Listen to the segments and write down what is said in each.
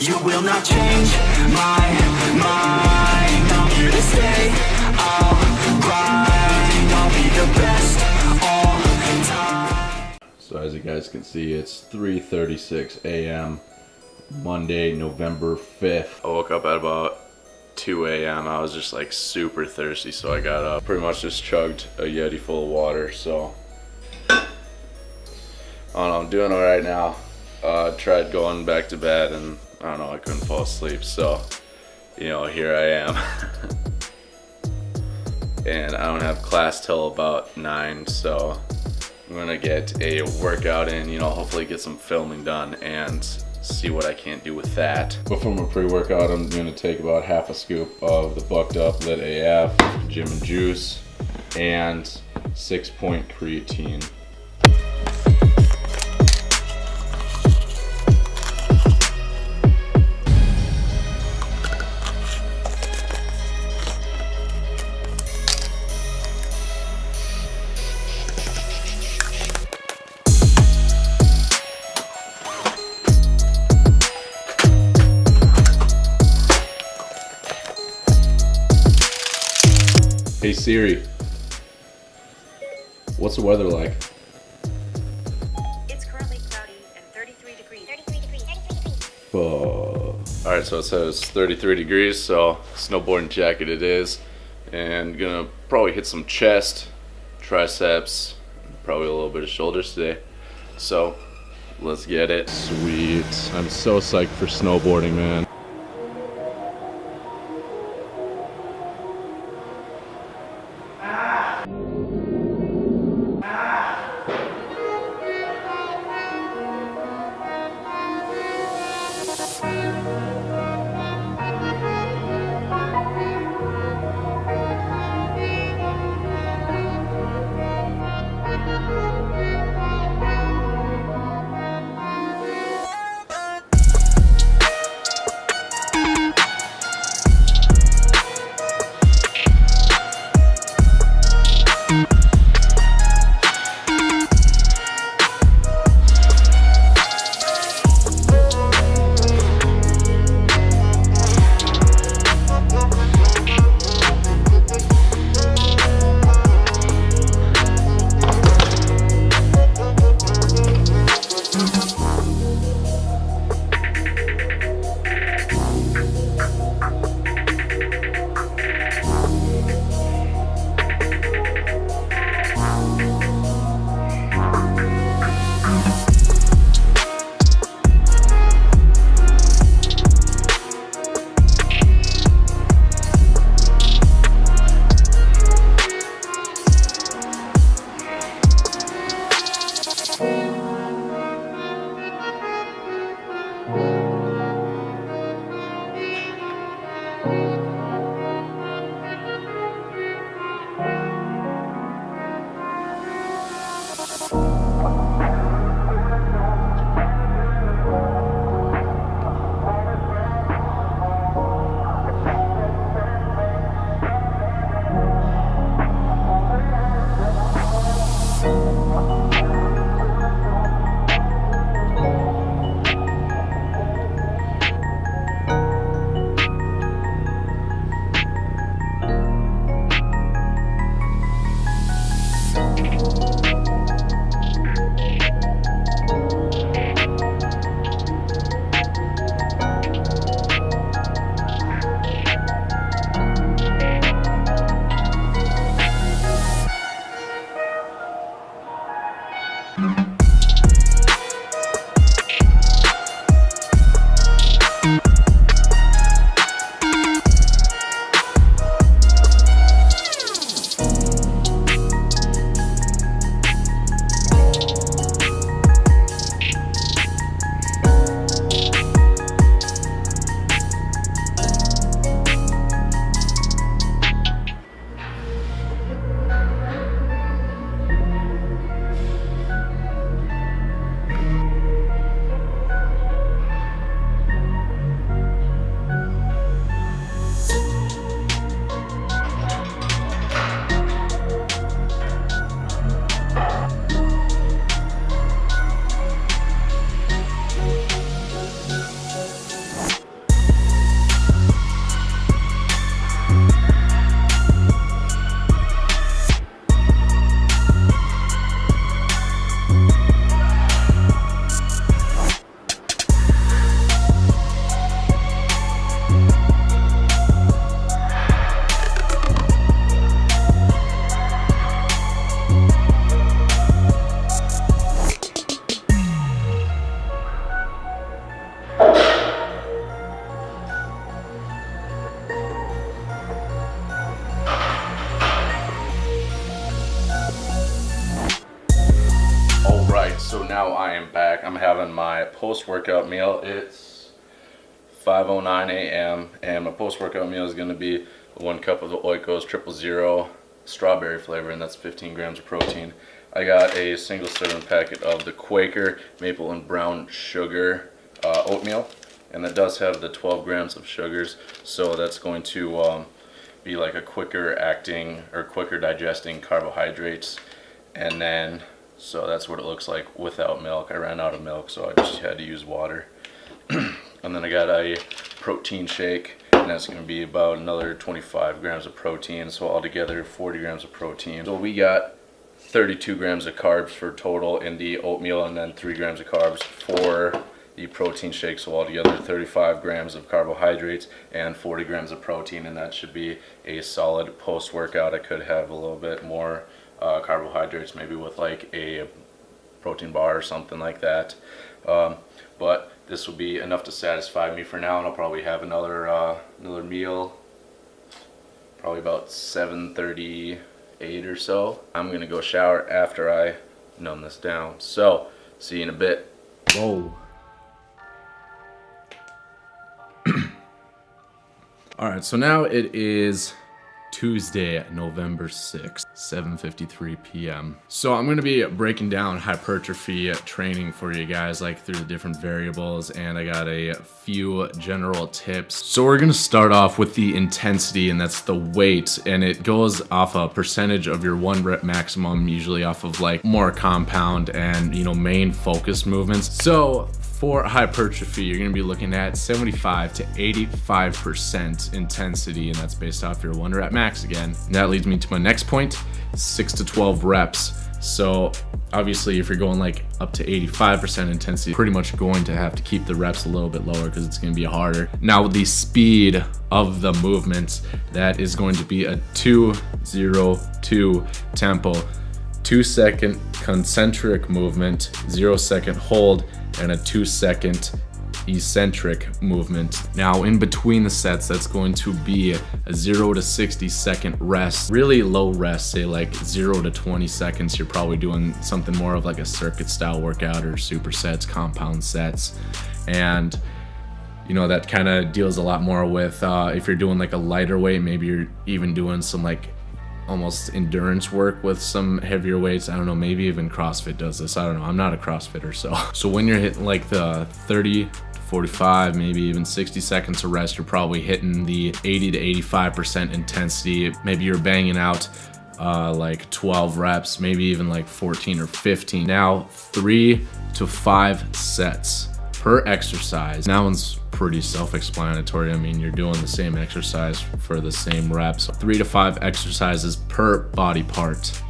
You will not change my mind. I'm here to stay. I'll grind. I'll be the best all time. So as you guys can see, it's 3:36 a.m. Monday, November 5th. I woke up at about 2 a.m. I was just like super thirsty, so I got up. Pretty much just chugged a Yeti full of water, so I don't know, I'm doing alright now. Tried going back to bed and I don't know, I couldn't fall asleep, so you know, here I am. And I don't have class till about 9, so I'm gonna get a workout in, you know, hopefully get some filming done and see what I can't do with that. Before my pre-workout, I'm gonna take about half a scoop of the Bucked Up Lit AF Gym and Juice and 6-point creatine. Hey Siri, what's the weather like? It's currently cloudy and 33 degrees. Alright, so it says 33 degrees, so snowboarding jacket it is. And gonna probably hit some chest, triceps, probably a little bit of shoulders today. So, let's get it. Sweet. I'm so psyched for snowboarding, man. I'm having my post-workout meal. It's 5:09 a.m. and my post-workout meal is going to be 1 cup of the Oikos 000 strawberry flavor, and that's 15 grams of protein. I got a single serving packet of the Quaker maple and brown sugar oatmeal, and that does have the 12 grams of sugars, so that's going to be like a quicker acting or quicker digesting carbohydrates. And then, so that's what it looks like without milk. I ran out of milk, so I just had to use water. And then I got a protein shake, and that's going to be about another 25 grams of protein, so altogether 40 grams of protein. So we got 32 grams of carbs for total in the oatmeal, and then 3 grams of carbs for the protein shake, so altogether 35 grams of carbohydrates and 40 grams of protein, and that should be a solid post-workout. I could have a little bit more carbohydrates, maybe with like a protein bar or something like that, but this will be enough to satisfy me for now, and I'll probably have another meal probably about 7:38 or so. I'm gonna go shower after I numb this down, so see you in a bit. Whoa. Alright, so now it is Tuesday, November 6th, 7:53 p.m. So I'm going to be breaking down hypertrophy training for you guys, like through the different variables, and I got a few general tips. So we're going to start off with the intensity, and that's the weight, and it goes off a percentage of your 1 rep maximum, usually off of like more compound and, you know, main focus movements. So for hypertrophy, you're going to be looking at 75 to 85% intensity, and that's based off your 1 rep max again. And that leads me to my next point, 6 to 12 reps. So obviously if you're going like up to 85% intensity, pretty much going to have to keep the reps a little bit lower because it's going to be harder. Now with the speed of the movements, that is going to be a 2-0-2 tempo, 2-second concentric movement, 0-second hold, and a 2-second eccentric movement. Now in between the sets, that's going to be a 0 to 60 second rest, really low rest, say like 0 to 20 seconds. You're probably doing something more of like a circuit style workout or supersets, compound sets, and you know that kind of deals a lot more with if you're doing like a lighter weight, maybe you're even doing some like almost endurance work with some heavier weights. I don't know, maybe even CrossFit does this. I don't know, I'm not a CrossFitter. So when you're hitting like the 30 to 45, maybe even 60 seconds of rest, you're probably hitting the 80 to 85% intensity. Maybe you're banging out like 12 reps, maybe even like 14 or 15. Now 3 to 5 sets per exercise. That one's pretty self-explanatory. I mean, you're doing the same exercise for the same reps. 3 to 5 exercises per body part,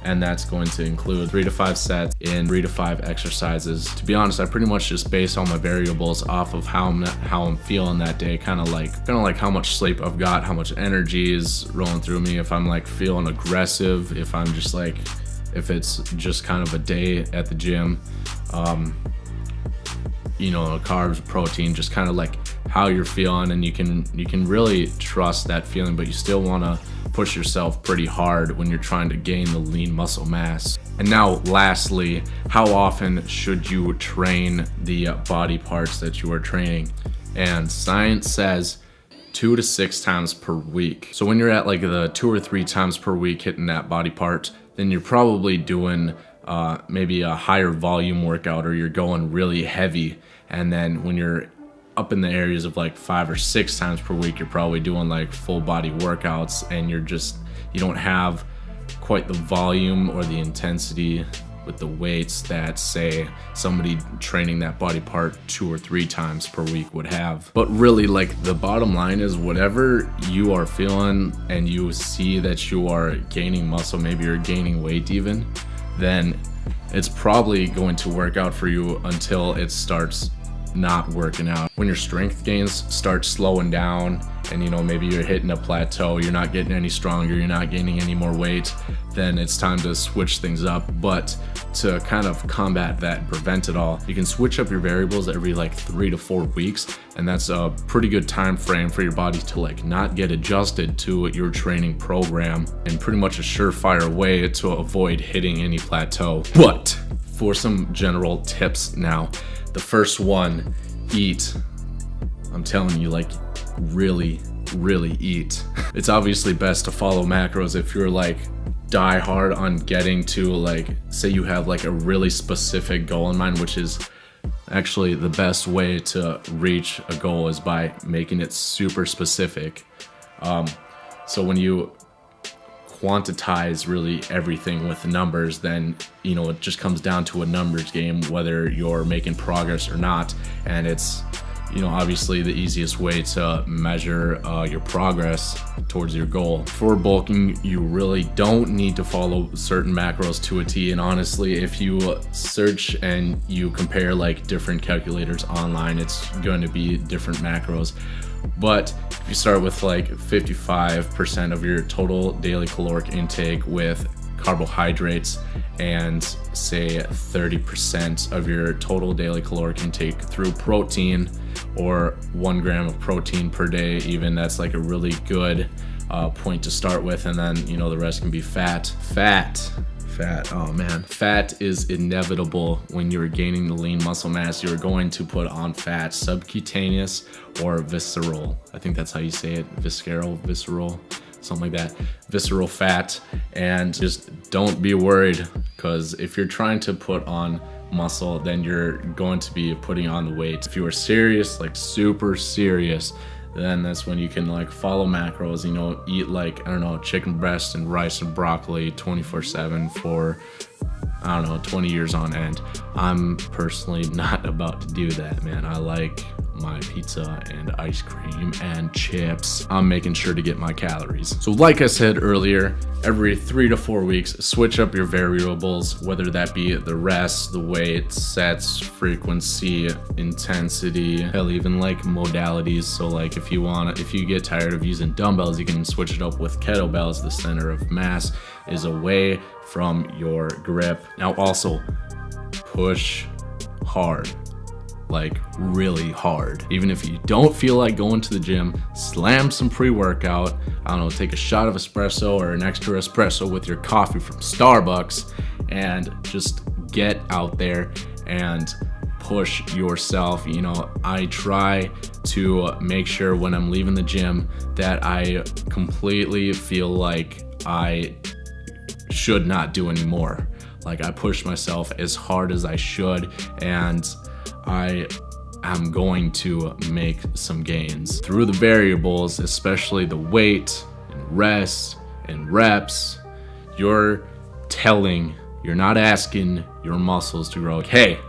and that's going to include 3 to 5 sets in 3 to 5 exercises. To be honest, I pretty much just base all my variables off of how I'm feeling that day, kind of like how much sleep I've got, how much energy is rolling through me, if I'm like feeling aggressive, if I'm just like, if it's just kind of a day at the gym, you know, carbs, protein, just kind of like how you're feeling, and you can really trust that feeling, but you still want to push yourself pretty hard when you're trying to gain the lean muscle mass. And now lastly, how often should you train the body parts that you are training? And science says 2 to 6 times per week. So when you're at like the 2 or 3 times per week hitting that body part, then you're probably doing maybe a higher volume workout, or you're going really heavy. And then when you're up in the areas of like 5 or 6 times per week, you're probably doing like full body workouts, and you don't have quite the volume or the intensity with the weights that say somebody training that body part 2 or 3 times per week would have. But really, like, the bottom line is whatever you are feeling and you see that you are gaining muscle, maybe you're gaining weight even, then it's probably going to work out for you until it starts not working out. When your strength gains start slowing down, and you know, maybe you're hitting a plateau, you're not getting any stronger, you're not gaining any more weight, then it's time to switch things up. But to kind of combat that and prevent it all, you can switch up your variables every like 3 to 4 weeks, and that's a pretty good time frame for your body to like not get adjusted to your training program, and pretty much a surefire way to avoid hitting any plateau. But for some general tips now. The first one, eat. I'm telling you, like, really eat. It's obviously best to follow macros if you're like die hard on getting to, like, say you have like a really specific goal in mind, which is actually the best way to reach a goal is by making it super specific. So when you quantize really everything with numbers, then you know it just comes down to a numbers game whether you're making progress or not. And it's, you know, obviously the easiest way to measure your progress towards your goal. For bulking, you really don't need to follow certain macros to a T. And honestly, if you search and you compare like different calculators online, it's going to be different macros. But if you start with like 55% of your total daily caloric intake with carbohydrates and say 30% of your total daily caloric intake through protein, or 1 gram of protein per day, even, that's like a really good point to start with. And then, you know, the rest can be fat. Oh man, fat is inevitable when you're gaining the lean muscle mass. You're going to put on fat, subcutaneous or visceral. I think that's how you say it, visceral, something like that, visceral fat. And just don't be worried, because if you're trying to put on muscle, then you're going to be putting on the weight. If you are serious, like super serious, then that's when you can like follow macros, you know, eat like, I don't know, chicken breast and rice and broccoli 24/7 for, I don't know, 20 years on end. I'm personally not about to do that, man. I like my pizza and ice cream and chips. I'm making sure to get my calories. So like I said earlier, every 3 to 4 weeks, switch up your variables, whether that be the rest, the weight, sets, frequency, intensity, hell, even like modalities. So like if you get tired of using dumbbells, you can switch it up with kettlebells. The center of mass is away from your grip. Now also, push hard. Like really hard. Even if you don't feel like going to the gym, slam some pre-workout. I don't know, take a shot of espresso or an extra espresso with your coffee from Starbucks, and just get out there and push yourself. You know, I try to make sure when I'm leaving the gym that I completely feel like I should not do anymore. Like I push myself as hard as I should, and I am going to make some gains through the variables, especially the weight and rest and reps. You're not asking your muscles to grow. Like, hey,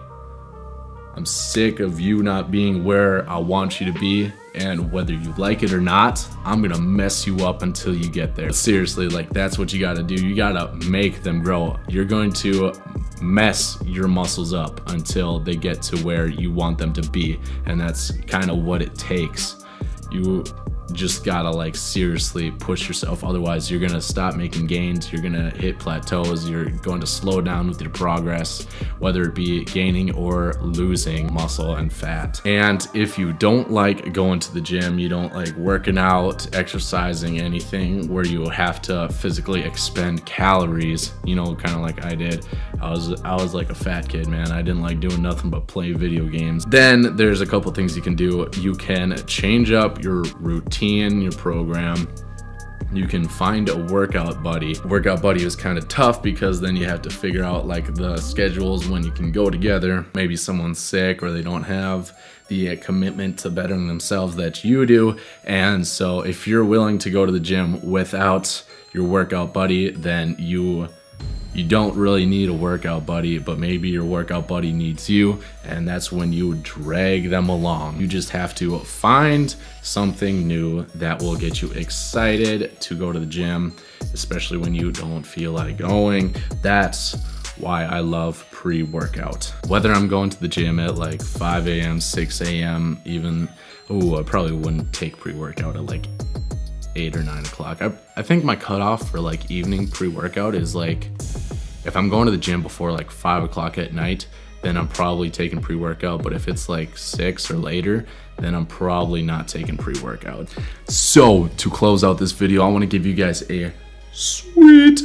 I'm sick of you not being where I want you to be, and whether you like it or not, I'm gonna mess you up until you get there. Seriously, like that's what you gotta do. You gotta make them grow. You're going to mess your muscles up until they get to where you want them to be, and that's kind of what it takes. You just gotta like seriously push yourself, otherwise you're gonna stop making gains, you're gonna hit plateaus, you're going to slow down with your progress, whether it be gaining or losing muscle and fat. And if you don't like going to the gym, you don't like working out, exercising, anything where you have to physically expend calories, you know, kind of like I did. I was like a fat kid, man. I didn't like doing nothing but play video games. Then there's a couple things you can do. You can change up your routine, your program. You can find a workout buddy. Workout buddy is kind of tough because then you have to figure out like the schedules when you can go together. Maybe someone's sick or they don't have the commitment to bettering themselves that you do. And so if you're willing to go to the gym without your workout buddy, then you don't really need a workout buddy, but maybe your workout buddy needs you, and that's when you drag them along. You just have to find something new that will get you excited to go to the gym, especially when you don't feel like going. That's why I love pre-workout. Whether I'm going to the gym at like 5 a.m., 6 a.m., even, I probably wouldn't take pre-workout at like 8 or 9 o'clock. I think my cutoff for like evening pre-workout is like, if I'm going to the gym before like 5 o'clock at night, then I'm probably taking pre-workout. But if it's like 6 or later, then I'm probably not taking pre-workout. So to close out this video, I want to give you guys a sweet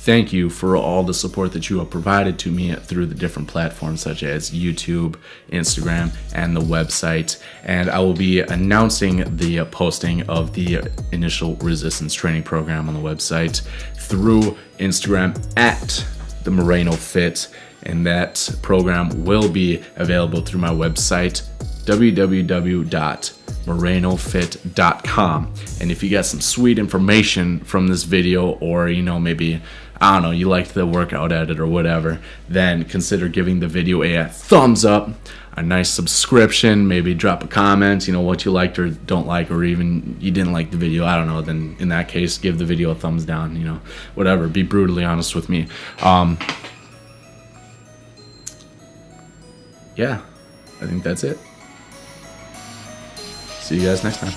thank you for all the support that you have provided to me through the different platforms such as YouTube, Instagram, and the website. And I will be announcing the posting of the initial resistance training program on the website through Instagram at the Moreno Fit, and that program will be available through my website www.morenofit.com. And if you got some sweet information from this video, or maybe, I don't know, you liked the workout edit or whatever, then consider giving the video a thumbs up, a nice subscription, maybe drop a comment, what you liked or don't like, or even you didn't like the video, I don't know, then in that case give the video a thumbs down, whatever. Be brutally honest with me. Yeah, I think that's it. See you guys next time.